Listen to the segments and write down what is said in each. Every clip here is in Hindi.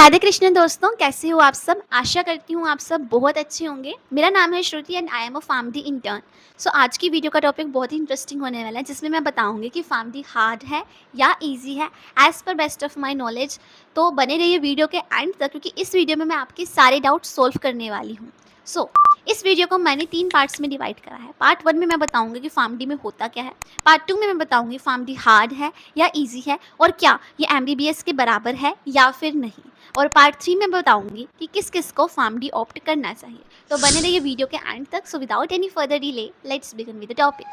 राधे कृष्ण दोस्तों, कैसे हो आप सब। आशा करती हूँ आप सब बहुत अच्छे होंगे। मेरा नाम है Shruti and I am a PharmD intern. So आज की वीडियो का टॉपिक बहुत ही इंटरेस्टिंग होने वाला है, जिसमें मैं बताऊंगी कि फार्मडी हार्ड है या इजी है as per best of my knowledge. तो बने रहिए वीडियो के एंड तक, क्योंकि इस वीडियो में मैं आपके सारे डाउट सोल्व करने वाली हूँ। सो इस वीडियो को मैंने 3 पार्ट्स में डिवाइड करा है। पार्ट 1 में मैं बताऊंगी कि फार्मडी में होता क्या है। पार्ट 2 में मैं बताऊंगी फार्मडी हार्ड है या इजी है, और क्या ये एमबीबीएस के बराबर है या फिर नहीं। और पार्ट 3 में बताऊंगी कि किस किस को फार्मडी ऑप्ट करना चाहिए। तो बने रहिए वीडियो के एंड तक। So without any further delay, let's begin with the topic.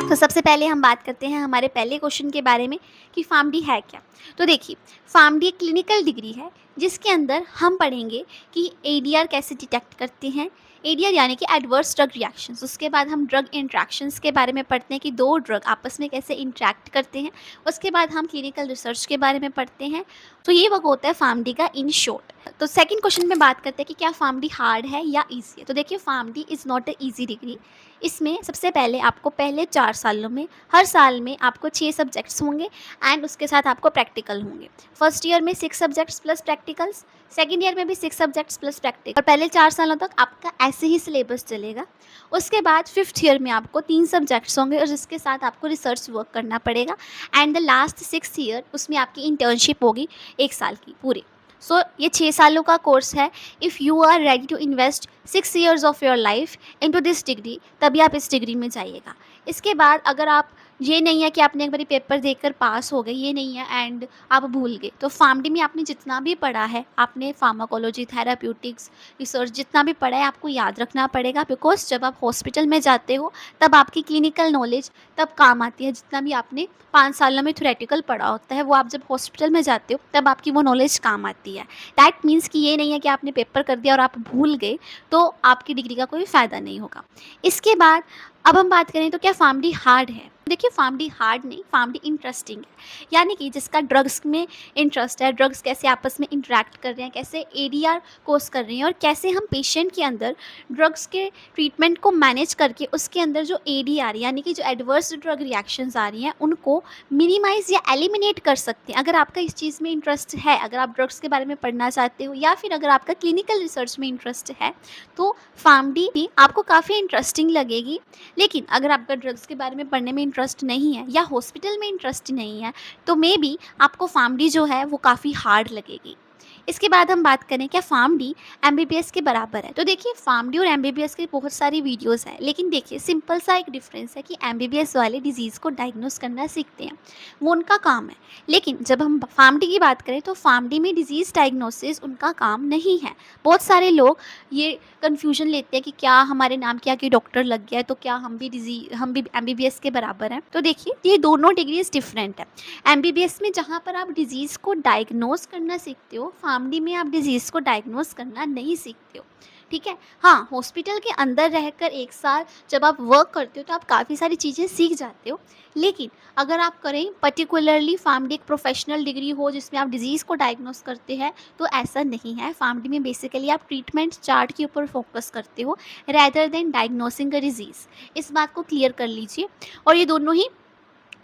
तो सबसे पहले हम बात करते हैं हमारे पहले क्वेश्चन के बारे में कि फार्मडी है क्या। तो देखिए, फार्मडी एक क्लिनिकल डिग्री है जिसके अंदर हम पढ़ेंगे कि एडीआर कैसे डिटेक्ट करते हैं। एडीआर यानी कि एडवर्स ड्रग रिएक्शंस। उसके बाद हम ड्रग इंट्रैक्शंस के बारे में पढ़ते हैं कि दो ड्रग आपस में कैसे इंट्रैक्ट करते हैं। उसके बाद हम क्लिनिकल रिसर्च के बारे में पढ़ते हैं। तो ये वक्त होता है फार्मडी का इन शॉर्ट। तो सेकंड क्वेश्चन में बात करते हैं कि क्या फार्मडी हार्ड है या ईजी है। तो देखिए, PharmD is not a easy degree. इसमें सबसे पहले आपको पहले 4 सालों में हर साल में आपको 6 सब्जेक्ट्स होंगे एंड उसके साथ आपको प्रैक्टिकल होंगे। फर्स्ट ईयर में 6 subjects plus practicals, second year में भी 6 सब्जेक्ट्स प्लस प्रैक्टिकल। और पहले 4 सालों तक आपका ऐसे ही सिलेबस चलेगा। उसके बाद फिफ्थ ईयर में आपको 3 सब्जेक्ट्स होंगे और जिसके साथ आपको रिसर्च वर्क करना पड़ेगा। And the last 6th year, उसमें आपकी इंटर्नशिप होगी 1 साल की पूरी। सो ये 6 सालों का कोर्स है। If you are ready to invest 6 years of your life into this degree, तभी आप इस डिग्री में जाइएगा। इसके बाद अगर आप, ये नहीं है कि आपने एक बारी पेपर देकर पास हो गए, ये नहीं है एंड आप भूल गए। तो फार्मडी में आपने जितना भी पढ़ा है, आपने फार्माकोलॉजी, थेराप्यूटिक्स, रिसर्च जितना भी पढ़ा है, आपको याद रखना पड़ेगा। बिकॉज जब आप हॉस्पिटल में जाते हो तब आपकी क्लिनिकल नॉलेज तब काम आती है। जितना भी आपने 5 सालों में थ्योरेटिकल पढ़ा होता है, वो आप जब हॉस्पिटल में जाते हो तब आपकी वो नॉलेज काम आती है। दैट मीन्स कि ये नहीं है कि आपने पेपर कर दिया और आप भूल गए तो आपकी डिग्री का कोई फ़ायदा नहीं होगा। इसके बाद अब हम बात करें तो क्या फार्मडी हार्ड है। देखिए, फार्मडी हार्ड नहीं, फार्मडी इंटरेस्टिंग है। यानी कि जिसका ड्रग्स में इंटरेस्ट है, ड्रग्स कैसे आपस में इंटरेक्ट कर रहे हैं, कैसे एडीआर कोर्स कर रहे हैं, और कैसे हम पेशेंट के अंदर ड्रग्स के ट्रीटमेंट को मैनेज करके उसके अंदर जो एडीआर यानी कि जो एडवर्स ड्रग रिएक्शंस आ रही हैं उनको मिनिमाइज़ या एलिमिनेट कर सकते हैं। अगर आपका इस चीज़ में इंटरेस्ट है, अगर आप ड्रग्स के बारे में पढ़ना चाहते हो, या फिर अगर आपका क्लिनिकल रिसर्च में इंटरेस्ट है, तो फार्मडी भी आपको काफ़ी इंटरेस्टिंग लगेगी। लेकिन अगर आपका ड्रग्स के बारे में पढ़ने में इंटरेस्ट नहीं है या हॉस्पिटल में इंटरेस्ट नहीं है, तो मे बी आपको फार्मडी जो है वो काफ़ी हार्ड लगेगी। इसके बाद हम बात करें क्या फार्मडी एमबीबीएस के बराबर है। तो देखिए, फार्मडी और एमबीबीएस की बहुत सारी वीडियोस हैं, लेकिन देखिए सिंपल सा एक डिफरेंस है कि एमबीबीएस वाले डिजीज़ को डायग्नोस करना सीखते हैं, वो उनका काम है। लेकिन जब हम फार्मडी की बात करें तो फार्मडी में डिजीज़ डायग्नोसिस उनका काम नहीं है। बहुत सारे लोग ये कन्फ्यूजन लेते हैं कि क्या हमारे नाम के आगे डॉक्टर लग गया है तो क्या हम भी एमबीबीएस के बराबर हैं। तो देखिए, ये दोनों डिग्रीज डिफरेंट है। एमबीबीएस में जहाँ पर आप डिजीज़ को डायग्नोस करना सीखते हो, फार्मडी में आप डिजीज़ को डायग्नोस करना नहीं सीखते हो। ठीक है। हाँ, हॉस्पिटल के अंदर रहकर 1 साल जब आप वर्क करते हो तो आप काफ़ी सारी चीज़ें सीख जाते हो। लेकिन अगर आप करें पर्टिकुलरली फार्मडी एक प्रोफेशनल डिग्री हो जिसमें आप डिजीज़ को डायग्नोस करते हैं, तो ऐसा नहीं है। फार्मडी में बेसिकली आप ट्रीटमेंट चार्ट के ऊपर फोकस करते हो rather than diagnosing a disease. इस बात को क्लियर कर लीजिए। और ये दोनों ही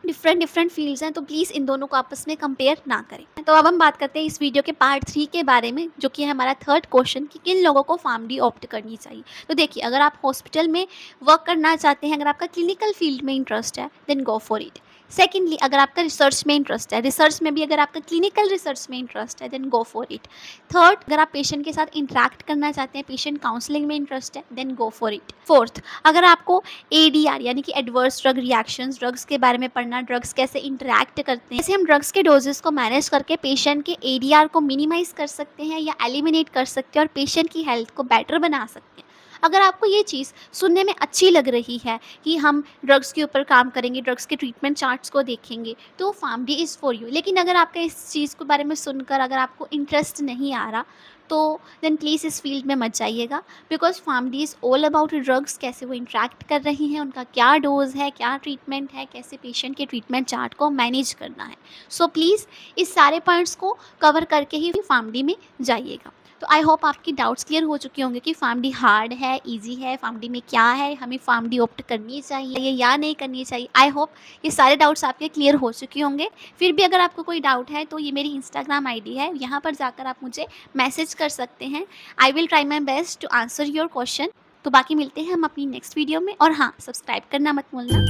डिफरेंट फील्ड्स हैं, तो प्लीज़ इन दोनों को आपस में कंपेयर ना करें। तो अब हम बात करते हैं इस वीडियो के पार्ट 3 के बारे में, जो कि है हमारा थर्ड क्वेश्चन कि किन लोगों को फार्मडी ऑप्ट करनी चाहिए। तो देखिए, अगर आप हॉस्पिटल में वर्क करना चाहते हैं, अगर आपका क्लिनिकल फील्ड में इंटरेस्ट है, then go for it. Secondly, अगर आपका रिसर्च में इंटरेस्ट है, रिसर्च में भी अगर आपका क्लिनिकल रिसर्च में इंटरेस्ट है, then go for it. Third, अगर आप पेशेंट के साथ इंटरेक्ट करना चाहते हैं, पेशेंट काउंसलिंग में इंटरेस्ट है, then go for it. Fourth, अगर आपको एडीआर यानी कि एडवर्स ड्रग रिएक्शंस, ड्रग्स के बारे में पढ़ना, ड्रग्स कैसे इंटरेक्ट करते हैं, जैसे हम ड्रग्स के डोजेस को मैनेज करके पेशेंट के एडीआर को मिनिमाइज कर सकते हैं या एलिमिनेट कर सकते हैं और पेशेंट की हेल्थ को बेटर बना सकते हैं। अगर आपको ये चीज़ सुनने में अच्छी लग रही है कि हम ड्रग्स के ऊपर काम करेंगे, ड्रग्स के ट्रीटमेंट चार्ट्स को देखेंगे, तो फार्मडी इज़ फॉर यू। लेकिन अगर आपका इस चीज़ के बारे में सुनकर अगर आपको इंटरेस्ट नहीं आ रहा, तो देन प्लीज़ इस फील्ड में मत जाइएगा। Because PharmD is all about drugs, कैसे वो इंटरेक्ट कर रही हैं, उनका क्या डोज है, क्या ट्रीटमेंट है, कैसे पेशेंट के ट्रीटमेंट चार्ट को मैनेज करना है। सो प्लीज़ इस सारे पॉइंट्स को कवर करके ही फार्मडी में जाइएगा। तो आई होप आपकी डाउट्स क्लियर हो चुके होंगे कि फार्मडी हार्ड है, ईजी है, फार्मडी में क्या है, हमें फार्मडी ऑप्ट करनी चाहिए या नहीं करनी चाहिए। आई होप ये सारे डाउट्स आपके क्लियर हो चुके होंगे। फिर भी अगर आपको कोई डाउट है तो ये मेरी इंस्टाग्राम आईडी है, यहाँ पर जाकर आप मुझे मैसेज कर सकते हैं। I will try my best to answer your question. तो बाकी मिलते हैं हम अपनी नेक्स्ट वीडियो में, और हाँ, सब्सक्राइब करना मत भूलना।